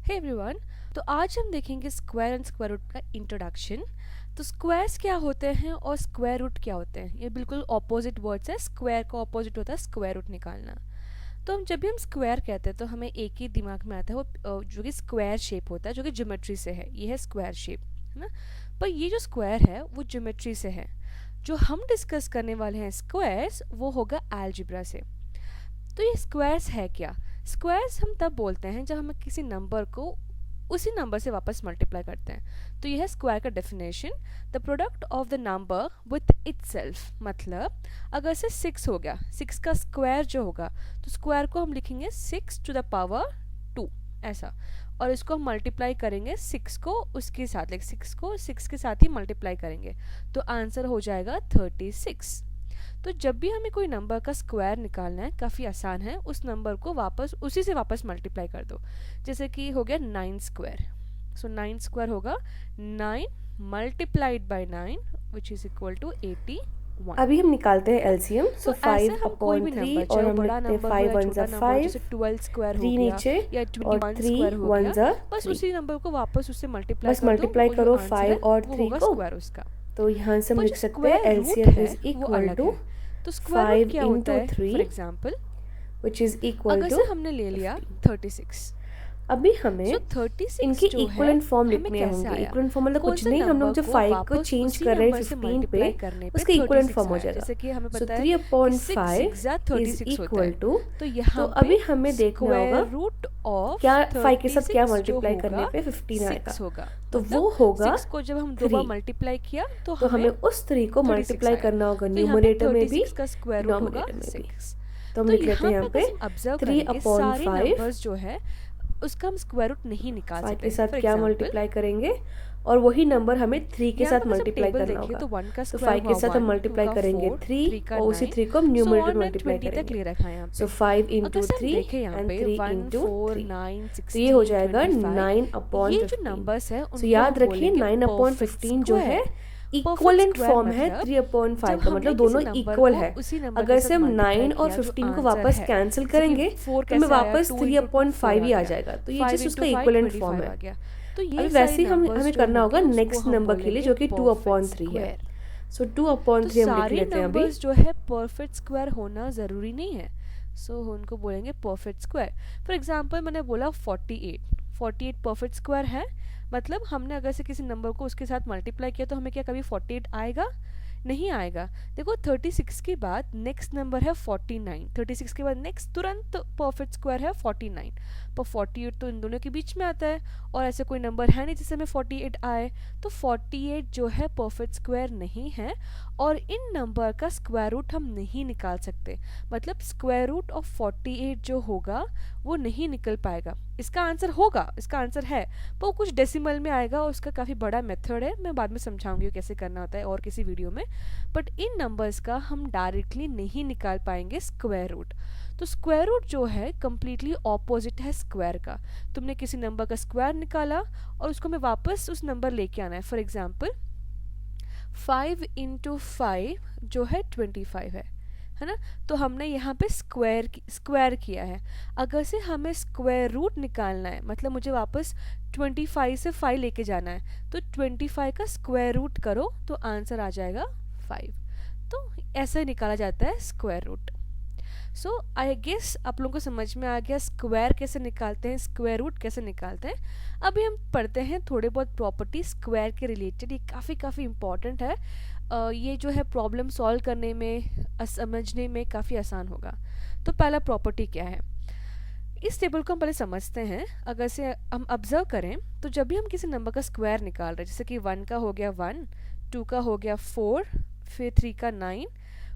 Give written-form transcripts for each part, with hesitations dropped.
Hey everyone. तो आज हम देखेंगे स्क्वायर एंड स्क्वायर रूट का इंट्रोडक्शन। तो स्क्वायर्स क्या होते हैं और स्क्वायर रूट क्या होते हैं, ये बिल्कुल ऑपोजिट वर्ड्स है। स्क्वायर का ऑपोजिट होता है स्क्वायर रूट निकालना। तो हम जब भी हम स्क्वायर कहते हैं तो हमें एक ही दिमाग में आता है, वो जो कि स्क्वायर शेप होता है, जो कि ज्योमेट्री से है। ये है स्क्वायर शेप, है ना। पर ये जो स्क्वायर है वो ज्योमेट्री से है। जो हम डिस्कस करने वाले हैं स्क्वायर्स, वो होगा अलजेब्रा से। तो ये स्क्वायर्स है क्या? स्क्वायर्स हम तब बोलते हैं जब हम किसी नंबर को उसी नंबर से वापस मल्टीप्लाई करते हैं। तो ये है स्क्वायर का definition, the product of the number with itself. मतलब अगर से 6 हो गया, 6 का स्क्वायर जो होगा, तो स्क्वायर को हम लिखेंगे 6 टू द पावर 2 ऐसा। और इसको हम मल्टीप्लाई करेंगे 6 को उसके साथ, लाइक 6 को 6 के साथ ही मल्टीप्लाई करेंगे, तो आंसर हो जाएगा 36। तो जब भी हमें कोई नंबर का स्क्वायर निकालना है, काफ़ी आसान है, उस नंबर को वापस उसी से वापस मल्टीप्लाई कर दो। जैसे कि हो गया 9 स्क्वायर। सो 9 स्क्वायर होगा 9 multiplied by 9 which is equal to 81। अभी हम निकालते हैं एलसीएम। सो तो ऐसे 5 हम कोई अपॉन भी 3 नंबर, और चाहे वो हम बड़ा लिखते हैं नंबर हो 5 या वन छोटा ज़ा नंबर हो, 5, जैसे 12 स्क्वायर हो 3 गया नीचे या और 21 3 स्क्वायर हो 1 गया, ज़ा बस 3। उसी नंबर को वापस उससे मल्टीप्लाई बस कर दो मल्टीप्लाई और जो करो आंसर 5 है और वो 3 होगा को। स्क्वायर उसका। तो यहाँ से हम पर लिख जो सकते हैं स्क्वायर रूट एलसीएम है इज वो इक्वल अलग टू है। तो स्क्वायर रूट 5 क्या होता इंटू है? 3 for example, which is equal अगर टू से हमने ले लिया 15। 36, अभी सो हमें 36 इनके जो है इक्वलेंट फॉर्म हमें लिखने कैसे होंगे। आया? इक्वलेंट फॉर्म मतलब कौन कुछ से नहीं, हम लोग नंबर जब को 5 को वापस चेंज उसी कर रहे हैं नंबर से 15 पे, मल्टीप्लाई करने पे उसका इक्वलेंट 36 फॉर्म हो आया? जाएगा। जैसे कि हमें सो पता है 3 कि अपॉन 6 5 6 इज 36 होता इक्वल है। टू। तो यहाँ तो पे अभी हमें देखना होगा स्क्वायर रूट ऑफ क्या 5 के साथ क्या 36 जो मल्टीप्लाई करने होगा पे 15 आएगा। 6 होगा। तो मतलब वो होगा 6 को जब हम 2 बार 3। मल्टीप्लाई किया तो तो हमें हमें उस 3 को 36 मल्टीप्लाई आया। करना होगा तो यहाँ पे न्यूमरेटर में भी, 36 का स्क्वायर रूट होगा डिनोमिनेटर में भी। 6। तो हम तो लिख लेते यहाँ हैं पे यहाँ अगर पे हम ऑब्जर्व 3 करेंगे, अपॉन सारे 5। नंबर्स जो है उसका हम स्क्वायर रूट नहीं निकाल 5 सकते। के साथ फॉर क्या एग्जाम्पल, मल्टीप्लाई करेंगे और वही नंबर हमें 3 के यहाँ साथ पे अगर हम मल्टीप्लाई टेबल करना देखें होगा। तो 1 का तो स्क्वायर 5 के हुआ साथ हम 1, 2 मल्टीप्लाई का करेंगे 4, 3 3 का और उसी 9, 3 को हम सो न्यूमरेटर ऑन में एंड मल्टीप्लाई 20 तक करेंगे। ले रखा है यहाँ सो पे। 5 अगर इंटू से हम 3 देखें यहाँ एंड पे 3 1, इंटू 4, 3, 9, तो ये हो 16, जाएगा 25, 9 अपॉन ये जो 15। नंबर्स है सो उनको याद हम रखिए बोलेंगे 9 अपॉन परफेक्ट 15 जो है square. Perfect equivalent square form है मतलब 3 अपॉन जब 5 का, हमने मतलब किसी दोनों नंबर इक्वल को है। उसी नंबर के अगर साथ से हम मल्टीप्लाई 9 और किया जो 15 को आंसर वापस है, कैंसिल जैसे कि करेंगे 4 तो हमें कैसे आया, वापस 2 3 इंटू 2 अपॉन 4 5 आ ही आ गया, जाएगा। तो ये 5 जस्ट इंटू उसका 5 इक्वलेंट फॉर्म 25 है। आ गया। तो अभी ये वैसे सारे ही हम नंबर्स हमें जो करना होगा होंगे उसको नेक्स्ट हम नंबर के लिए, बोलेंगे जो कि 2 परफेक्ट अपॉन 3 है। स्क्वायर। सो 2 अपॉन तो 3 हम लिख सारे लेते हैं अभी। नंबर्स जो है परफेक्ट स्क्वायर होना ज़रूरी नहीं है। सो उनको बोलेंगे परफेक्ट स्क्वायर। फॉर एग्जांपल मैंने बोला 48, 48 परफेक्ट स्क्वायर है। मतलब हमने अगर से किसी नंबर को उसके साथ मल्टीप्लाई किया तो हमें क्या कभी 48 आएगा? नहीं आएगा। देखो 36 के बाद नेक्स्ट नंबर है 49, 36 के बाद नेक्स्ट तुरंत परफेक्ट स्क्वायर है 49। पर 48 तो इन दोनों के बीच में आता है और ऐसे कोई नंबर है नहीं जिससे हमें 48 आए। तो 48 जो है परफेक्ट स्क्वायर नहीं है और इन नंबर का स्क्वायर रूट हम नहीं निकाल सकते। मतलब स्क्वायर रूट ऑफ 48 जो होगा वो नहीं निकल पाएगा। इसका आंसर होगा, इसका आंसर है, पर वो कुछ डेसिमल में आएगा और उसका काफ़ी बड़ा मेथड है, मैं बाद में समझाऊंगी कैसे करना होता है और किसी वीडियो में। बट इन नंबर्स का हम डायरेक्टली नहीं निकाल पाएंगे स्क्वायर रूट। तो स्क्वायर रूट जो है कम्प्लीटली ऑपोजिट है स्क्वायर का। तुमने किसी नंबर का स्क्वायर निकाला और उसको हमें वापस उस नंबर लेके आना है। फॉर एग्जाम्पल 5 इंटू 5 जो है 25 है ना। तो हमने यहाँ पे स्क्वायर किया है। अगर से हमें स्क्वायर रूट निकालना है, मतलब मुझे वापस 25 से 5 लेके जाना है, तो 25 का स्क्वायर रूट करो तो आंसर आ जाएगा 5। तो ऐसे निकाला जाता है square root. So I guess आप लोगों को समझ में आ गया स्क्वायर कैसे निकालते हैं, स्क्वायर रूट कैसे निकालते हैं। अभी हम पढ़ते हैं थोड़े बहुत प्रॉपर्टी स्क्वायर के रिलेटेड। ये काफ़ी इंपॉर्टेंट है। ये जो है प्रॉब्लम सॉल्व करने में, समझने में काफ़ी आसान होगा। तो पहला प्रॉपर्टी क्या है, इस टेबल को हम पहले समझते हैं। अगर से हम ऑब्जर्व करें तो जब भी हम किसी नंबर का स्क्वायर निकाल रहे हैं, जैसे कि 1 का हो गया 1, 2 का हो गया 4, फिर 3 का 9,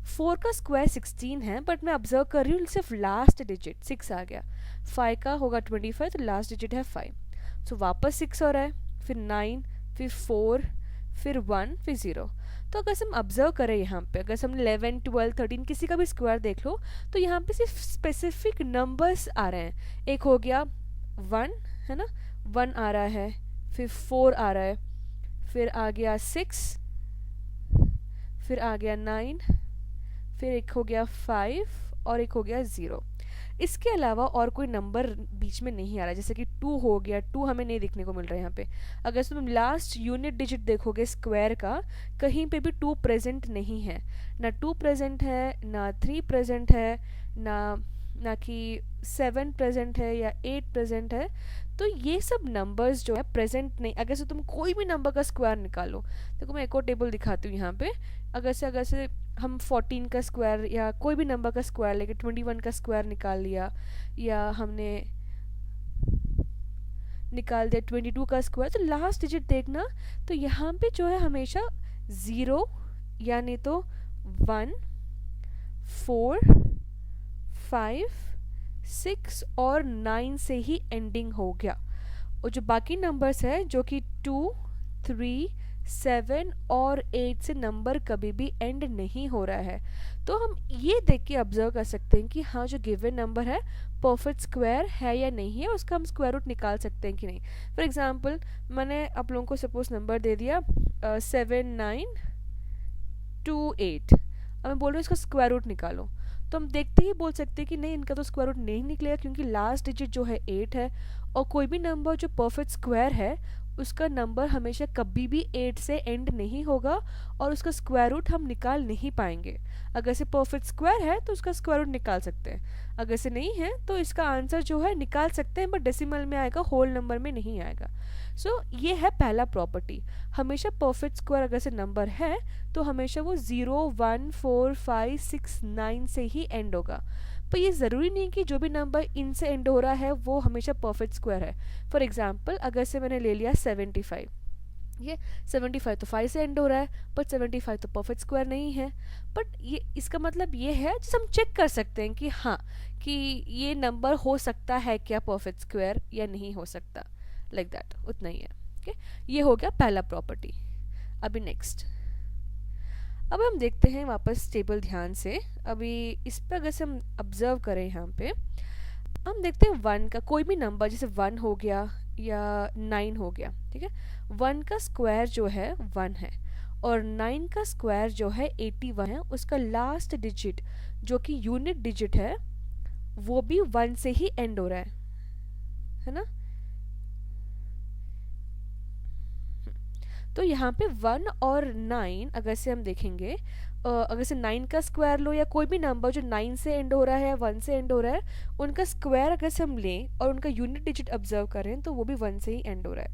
4 का स्क्वायर 16 है, बट मैं ऑब्जर्व कर रही हूँ सिर्फ लास्ट डिजिट 6 आ गया। 5 का होगा 25, तो लास्ट डिजिट है 5। सो वापस 6 हो रहा है, फिर 9, फिर 4, फिर 1, फिर 0। तो अगर हम ऑब्जर्व करें यहाँ पे, अगर हम 11, 12, 13 किसी का भी स्क्वायर देख लो, तो यहाँ पे सिर्फ स्पेसिफिक नंबर्स आ रहे हैं। एक हो गया 1, है ना, 1 आ रहा है, फिर 4 आ रहा है, फिर आ गया 6, फिर आ गया 9, फिर एक हो गया 5 और एक हो गया 0। इसके अलावा और कोई नंबर बीच में नहीं आ रहा, जैसे कि 2 हो गया, 2 हमें नहीं देखने को मिल रहा है यहाँ पे। अगर तुम लास्ट यूनिट डिजिट देखोगे स्क्वायर का, कहीं पे भी 2 प्रेजेंट नहीं है, ना 2 प्रेजेंट है, ना 3 प्रेजेंट है, ना ना कि 7 प्रेजेंट है या 8 प्रेजेंट है। तो ये सब नंबर्स जो है प्रेजेंट नहीं। अगर से तुम कोई भी नंबर का स्क्वायर निकालो, देखो मैं एक और टेबल दिखाती हूँ यहाँ पे। अगर से हम 14 का स्क्वायर या कोई भी नंबर का स्क्वायर लेके 21 का स्क्वायर निकाल लिया, या हमने निकाल दिया 22 का स्क्वायर, तो लास्ट डिजिट देखना, तो यहाँ पे जो है हमेशा 0 या नहीं तो 1, 4, 5, 6 और 9 से ही एंडिंग हो गया। और जो बाकी नंबर्स है जो कि 2, 3, 7 और 8 से नंबर कभी भी एंड नहीं हो रहा है। तो हम ये देख के ऑब्जर्व कर सकते हैं कि हाँ जो गिवन नंबर है परफेक्ट स्क्वायर है या नहीं है, उसका हम स्क्वायर रूट निकाल सकते हैं कि नहीं। फॉर एग्जांपल मैंने आप लोगों को सपोज नंबर दे दिया 7928, अब मैं बोल रही हूँ इसका स्क्वायर रूट निकालो, तो हम देखते ही बोल सकते हैं कि नहीं, इनका तो स्क्वायर रूट नहीं निकलेगा क्योंकि लास्ट डिजिट जो है 8 है, और कोई भी नंबर जो परफेक्ट स्क्वायर है उसका नंबर हमेशा कभी भी 8 से एंड नहीं होगा, और उसका स्क्वायर रूट हम निकाल नहीं पाएंगे। अगर से परफेक्ट स्क्वायर है तो उसका स्क्वायर रूट निकाल सकते हैं, अगर से नहीं है तो इसका आंसर जो है निकाल सकते हैं, बट डेसिमल में आएगा, होल नंबर में नहीं आएगा। सो ये है पहला प्रॉपर्टी, हमेशा परफेक्ट स्क्वायर अगर से नंबर है तो हमेशा वो 0, 1, 4, 5, 6, 9 से ही एंड होगा। पर ये ज़रूरी नहीं कि जो भी नंबर इनसे एंड हो रहा है वो हमेशा परफेक्ट स्क्वायर है। फॉर एग्जांपल अगर से मैंने ले लिया 75, ये 75 तो 5 से एंड हो रहा है, बट 75 तो परफेक्ट स्क्वायर नहीं है। बट ये इसका मतलब ये है जिसे हम चेक कर सकते हैं कि हाँ कि ये नंबर हो सकता है क्या परफेक्ट स्क्वायर या नहीं हो सकता, लाइक दैट, उतना ही है। ओके, ये हो गया पहला प्रॉपर्टी। अभी नेक्स्ट, अब हम देखते हैं वापस टेबल ध्यान से। अभी इस पर अगर से हम ऑब्जर्व करें, यहाँ पे हम देखते हैं 1 का कोई भी नंबर, जैसे 1 हो गया या 9 हो गया, ठीक है। 1 का स्क्वायर जो है 1 है, और 9 का स्क्वायर जो है 81 है, उसका लास्ट डिजिट जो कि यूनिट डिजिट है वो भी 1 से ही एंड हो रहा है ना। तो यहाँ पे 1 और 9 अगर से हम देखेंगे, अगर से 9 का स्क्वायर लो या कोई भी नंबर जो 9 से एंड हो रहा है या 1 से एंड हो रहा है, उनका स्क्वायर अगर से हम लें और उनका यूनिट डिजिट ऑब्जर्व करें तो वो भी 1 से ही एंड हो रहा है।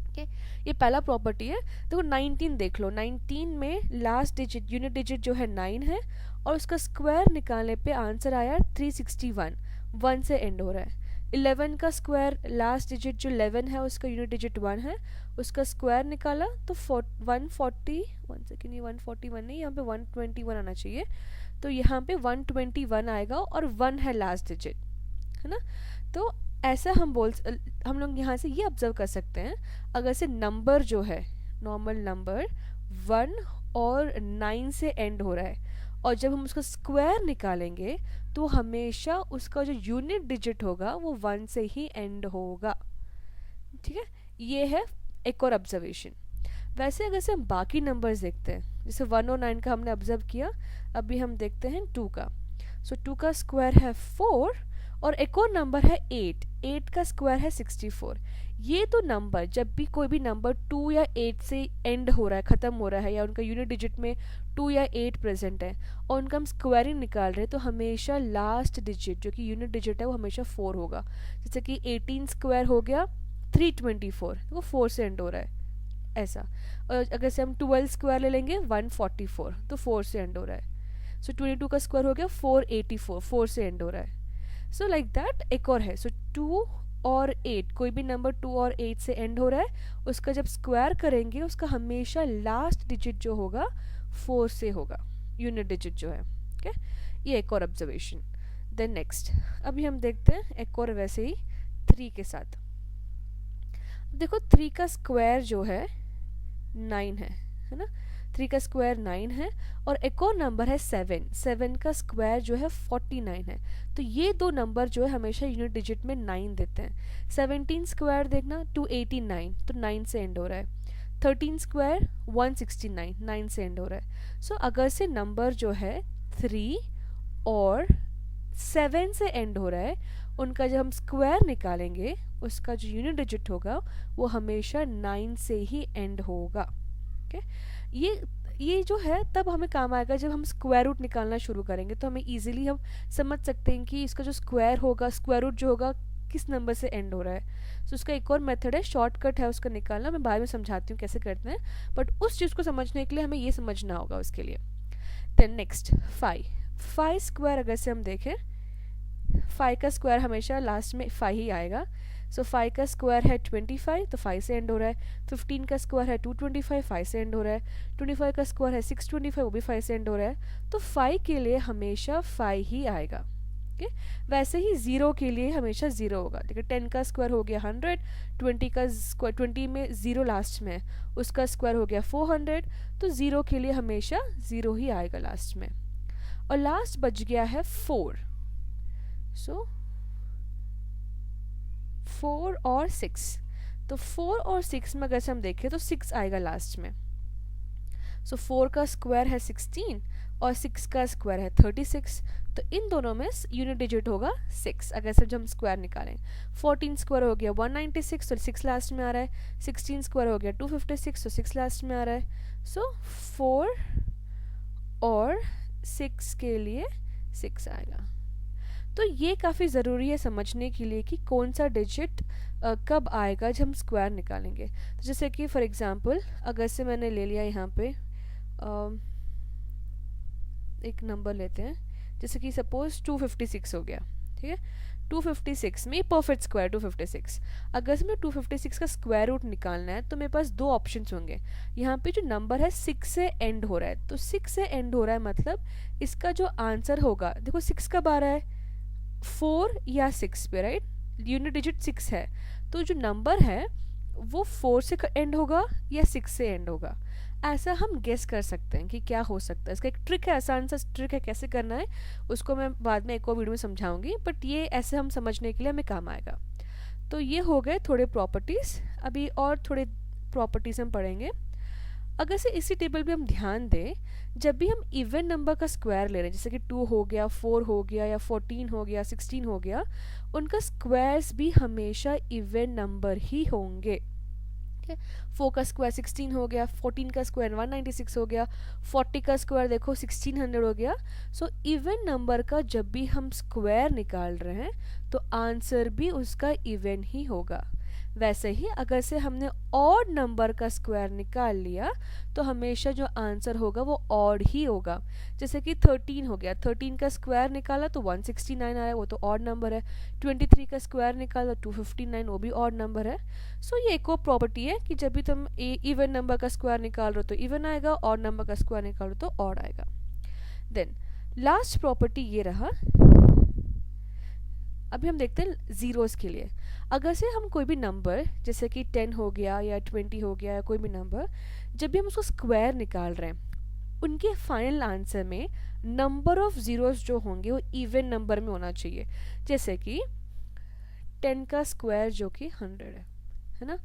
ओके, ये पहला प्रॉपर्टी है। देखो 19 देख लो, 19 में लास्ट डिजिट यूनिट डिजिट जो है 9 है, और उसका स्क्वायर निकालने पे आंसर आया 361, 1 से एंड हो रहा है। 11 का स्क्वायर लास्ट डिजिट जो 11 है उसका यूनिट डिजिट 1 है, उसका स्क्वायर निकाला तो 140, 1 सेकेंड, ये 141 नहीं, यहाँ पे 121 आना चाहिए, तो यहाँ पे 121 आएगा और 1 है लास्ट डिजिट, है ना। तो ऐसा हम लोग यहाँ से ये ऑब्जर्व कर सकते हैं, अगर से नंबर जो है नॉर्मल नंबर 1 और 9 से एंड हो रहा है, और जब हम उसका स्क्वायर निकालेंगे तो हमेशा उसका जो यूनिट डिजिट होगा वो 1 से ही एंड होगा, ठीक है। ये है एक और ऑब्जर्वेशन। वैसे अगर से हम बाकी नंबर्स देखते हैं, जैसे 1 और 9 का हमने ऑब्जर्व किया, अभी हम देखते हैं 2 का। सो 2 का स्क्वायर है 4, और एक और नंबर है 8, 8 का स्क्वायर है 64। ये तो नंबर, जब भी कोई भी नंबर 2 या 8 से एंड हो रहा है, ख़त्म हो रहा है, या उनका यूनिट डिजिट में 2 या 8 प्रेजेंट है और उनका हम स्क्वायरिंग निकाल रहे हैं, तो हमेशा लास्ट डिजिट जो कि यूनिट डिजिट है वो हमेशा 4 होगा। जैसे कि 18 स्क्वायर हो गया 324, वो 4 से एंड हो रहा है, ऐसा। और अगर से हम 12 स्क्वायर ले लेंगे 144, तो 4 से एंड हो रहा है। सो 22 का स्क्वायर हो गया 484, 4 से एंड हो रहा है। सो लाइक दैट एक और है। सो 2 और 8, कोई भी नंबर 2 और 8 से एंड हो रहा है, उसका जब स्क्वायर करेंगे उसका हमेशा लास्ट डिजिट जो होगा 4 से होगा, यूनिट डिजिट जो है। ओके, ये एक और ऑब्जर्वेशन। देन नेक्स्ट, अभी हम देखते हैं एक और वैसे ही 3 के साथ। देखो 3 का स्क्वायर जो है 9 है ना। 3 का स्क्वायर 9 है, और एक और नंबर है 7, 7 का स्क्वायर जो है 49 है। तो ये दो नंबर जो है हमेशा यूनिट डिजिट में 9 देते हैं। 17 स्क्वायर देखना 289, तो 9 से एंड हो रहा है। 13 स्क्वायर 169, 9 से एंड हो रहा है। सो अगर से नंबर जो है 3 और 7 से एंड हो रहा है, उनका जब हम स्क्वायर निकालेंगे उसका जो यूनिट डिजिट होगा वो हमेशा 9 से ही एंड होगा। ओके, ये जो है तब हमें काम आएगा जब हम स्क्वायर रूट निकालना शुरू करेंगे, तो हमें इजीली हम समझ सकते हैं कि इसका जो स्क्वायर होगा, स्क्वायर रूट जो होगा किस नंबर से एंड हो रहा है। सो उसका एक और मेथड है, शॉर्टकट है उसका निकालना, मैं बाद में समझाती हूँ कैसे करते हैं, बट उस चीज़ को समझने के लिए हमें ये समझना होगा उसके लिए। देन नेक्स्ट 5 स्क्वायर अगर से हम देखें, 5 का स्क्वायर हमेशा लास्ट में 5 ही आएगा। सो 5 का स्क्वायर है 25, तो 5 से एंड हो रहा है। 15 का स्क्वायर है 225, 5 से एंड हो रहा है। 25 का स्क्वायर है 625, वो भी 5 से एंड हो रहा है। तो 5 के लिए हमेशा 5 ही आएगा। ओके, वैसे ही 0 के लिए हमेशा 0 होगा। देखिए 10 का स्क्वायर हो गया 100, 20 का स्क्वायर, 20 में 0 लास्ट में, उसका स्क्वायर हो गया 400, तो 0 के लिए हमेशा 0 ही आएगा लास्ट में। और लास्ट बच गया है 4। सो 4 और 6, तो 4 और 6 में अगर से हम देखें तो 6 आएगा लास्ट में। सो 4 का स्क्वायर है 16 और 6 का स्क्वायर है 36, तो इन दोनों में यूनिट डिजिट होगा 6 अगर से जब हम स्क्वायर निकालें। 14 स्क्वायर हो गया 196, तो 6 लास्ट में आ रहा है। 16 स्क्वायर हो गया 256, तो 6 लास्ट में आ रहा है। सो 4 और 6 के लिए 6 आएगा। तो ये काफ़ी ज़रूरी है समझने के लिए कि कौन सा डिजिट कब आएगा जब हम स्क्वायर निकालेंगे। तो जैसे कि फॉर एग्जांपल अगर से मैंने ले लिया यहाँ पे एक नंबर लेते हैं, जैसे कि सपोज 256 हो गया, ठीक है। 256 में परफेक्ट स्क्वायर 256, अगर से मैं 256 का स्क्वायर रूट निकालना है तो मेरे पास दो ऑप्शंस होंगे। यहाँ पे जो नंबर है 6 से एंड हो रहा है, तो 6 से एंड हो रहा है मतलब इसका जो आंसर होगा, देखो 6 कब आ रहा है, 4 या 6 पे, राइट। यूनिट डिजिट 6 है, तो जो नंबर है वो 4 से एंड होगा या 6 से एंड होगा। ऐसा हम गेस कर सकते हैं कि क्या हो सकता है। इसका एक ट्रिक है, आसान सा ट्रिक है, कैसे करना है उसको मैं बाद में एक और वीडियो में समझाऊंगी, बट ये ऐसे हम समझने के लिए हमें काम आएगा। तो ये हो गए थोड़े प्रॉपर्टीज़। अभी और थोड़े प्रॉपर्टीज़ हम पढ़ेंगे। अगर से इसी टेबल पे हम ध्यान दें, जब भी हम इवन नंबर का स्क्वायर ले रहे हैं, जैसे कि 2 हो गया, 4 हो गया, या 14 हो गया, 16 हो गया, उनका स्क्वायर्स भी हमेशा इवन नंबर ही होंगे। 4 का स्क्वायर 16 हो गया, 14 का स्क्वायर 196 हो गया, 40 का स्क्वायर देखो 1600 हो गया। सो इवन नंबर का जब भी हम स्क्वायर निकाल रहे हैं तो आंसर भी उसका इवन ही होगा। वैसे ही अगर से हमने ऑड नंबर का स्क्वायर निकाल लिया तो हमेशा जो आंसर होगा वो ऑड ही होगा। जैसे कि 13 हो गया, 13 का स्क्वायर निकाला तो 169 आया, वो तो ऑड नंबर है। 23 का स्क्वायर निकाला 259, वो भी ऑड नंबर है। सो ये एक और प्रॉपर्टी है कि जब भी तुम इवन नंबर का स्क्वायर निकाल रहे हो तो इवन आएगा, ऑड नंबर का स्क्वायर निकाल रहे हो तो ऑड आएगा। देन लास्ट प्रॉपर्टी ये रहा। अभी हम देखते हैं जीरोस के लिए। अगर से हम कोई भी नंबर जैसे कि 10 हो गया या 20 हो गया या कोई भी नंबर, जब भी हम उसको स्क्वायर निकाल रहे हैं उनके फाइनल आंसर में नंबर ऑफ जीरोस जो होंगे वो इवन नंबर में होना चाहिए। जैसे कि 10 का स्क्वायर जो कि 100 है ना।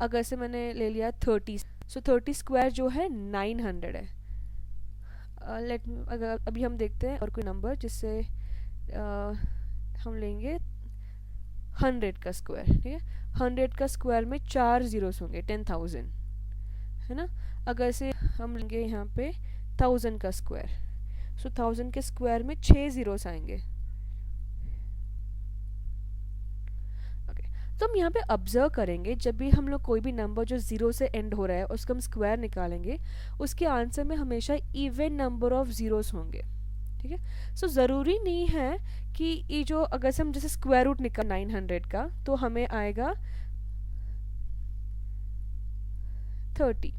अगर से मैंने ले लिया 30, सो 30 स्क्वायर जो है 900 है। अगर अभी हम देखते हैं और कोई नंबर जिससे हम लेंगे 100 का स्क्वायर, ठीक है। 100 का स्क्वायर में 4 जीरोस होंगे, 10,000 है ना। अगर से हम लेंगे यहाँ पे 1000 का स्क्वायर, सो 1000 के स्क्वायर में 6 जीरोस आएंगे। ओके, तो हम यहाँ पे ऑब्जर्व करेंगे जब भी हम लोग कोई भी नंबर जो जीरो से एंड हो रहा है उसका हम स्क्वायर निकालेंगे, उसके आंसर में हमेशा इवन नंबर ऑफ जीरोस होंगे, ठीक है। सो ज़रूरी नहीं है कि ये जो अगर से हम जैसे स्क्वायर रूट निकाल 900 का तो हमें आएगा 30,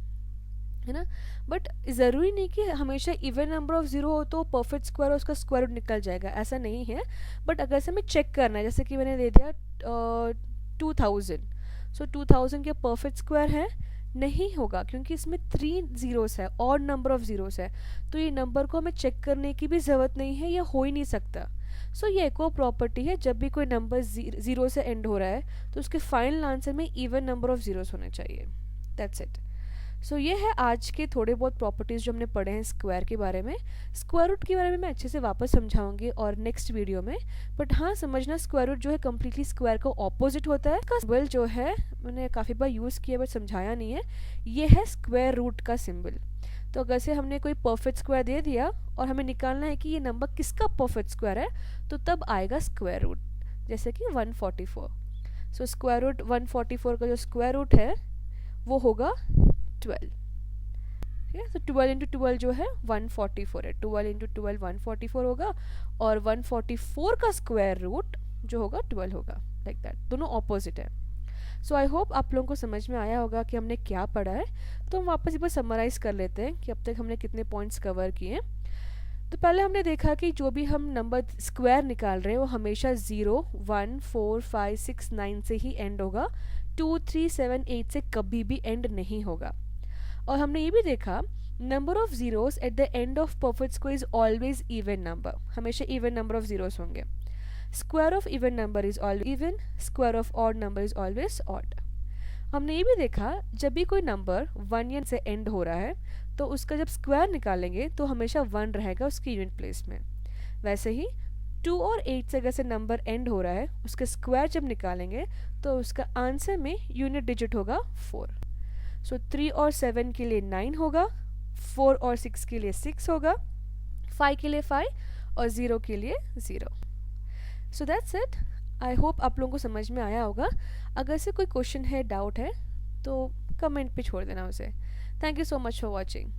है ना। बट ज़रूरी नहीं कि हमेशा इवन नंबर ऑफ ज़ीरो हो तो परफेक्ट स्क्वायर उसका स्क्वायर रूट निकल जाएगा, ऐसा नहीं है। बट अगर से हमें चेक करना है, जैसे कि मैंने दे दिया 2000, सो 2000 के परफेक्ट स्क्वायर है, नहीं होगा क्योंकि इसमें 3 जीरोस है, ऑड नंबर ऑफ जीरोस है, तो ये नंबर को हमें चेक करने की भी ज़रूरत नहीं है, ये हो ही नहीं सकता। सो ये एक और प्रॉपर्टी है, जब भी कोई नंबर ज़ीरो से एंड हो रहा है तो उसके फाइनल आंसर में इवन नंबर ऑफ जीरोस होने चाहिए। That's it. सो ये है आज के थोड़े बहुत प्रॉपर्टीज़ जो हमने पढ़े हैं स्क्वायर के बारे में। स्क्वायर रूट के बारे में मैं अच्छे से वापस समझाऊंगी और नेक्स्ट वीडियो में। बट हाँ, समझना स्क्वायर रूट जो है कम्प्लीटली स्क्वायर का ऑपोजिट होता है। इसका सिंबल जो है मैंने काफ़ी बार यूज़ किया बट समझाया नहीं है, ये है स्क्वायर रूट का सिंबल। तो अगर से हमने कोई परफेक्ट स्क्वायर दे दिया और हमें निकालना है कि ये नंबर किसका परफेक्ट स्क्वायर है, तो तब आएगा स्क्वायर रूट, जैसे कि 144। सो स्क्वायर रूट 144 का जो स्क्वायर रूट है वो होगा 12। ठीक है, तो 12 इंटू 12 जो है 144 है। 12 इंटू 12 144 होगा और 144 का स्क्वायर रूट जो होगा 12 होगा। लाइक दैट, दोनों ऑपोजिट है। सो आई होप आप लोगों को समझ में आया होगा कि हमने क्या पढ़ा है। तो हम वापस एक बार समराइज़ कर लेते हैं कि अब तक हमने कितने पॉइंट्स कवर किए। तो पहले हमने देखा कि जो भी हम नंबर स्क्वायर निकाल रहे हैं वो हमेशा 0, 1, 4, 5, 6, 9 से ही एंड होगा। 2, 3, 7, 8 से कभी भी एंड नहीं होगा। और हमने ये भी देखा number of zeros at the end of perfect square is always even number, हमेशा इवन नंबर ऑफ जीरोस होंगे। Square of even number is always even, square of odd number is always odd. हमने ये भी देखा जब भी कोई number 1 या से एंड हो रहा है तो उसका जब स्क्वायर निकालेंगे तो हमेशा 1 रहेगा उसकी यूनिट प्लेस में। वैसे ही 2 और 8 से अगर से नंबर एंड हो रहा है उसका स्क्वायर जब निकालेंगे तो उसका आंसर में यूनिट डिजिट होगा 4। सो 3 और 7 के लिए 9 होगा, 4 और 6 के लिए 6 होगा, 5 के लिए 5 और 0 के लिए 0। So that's it. I hope आप लोगों को समझ में आया होगा। अगर से कोई क्वेश्चन है, डाउट है, तो कमेंट पे छोड़ देना उसे। Thank you so much for watching.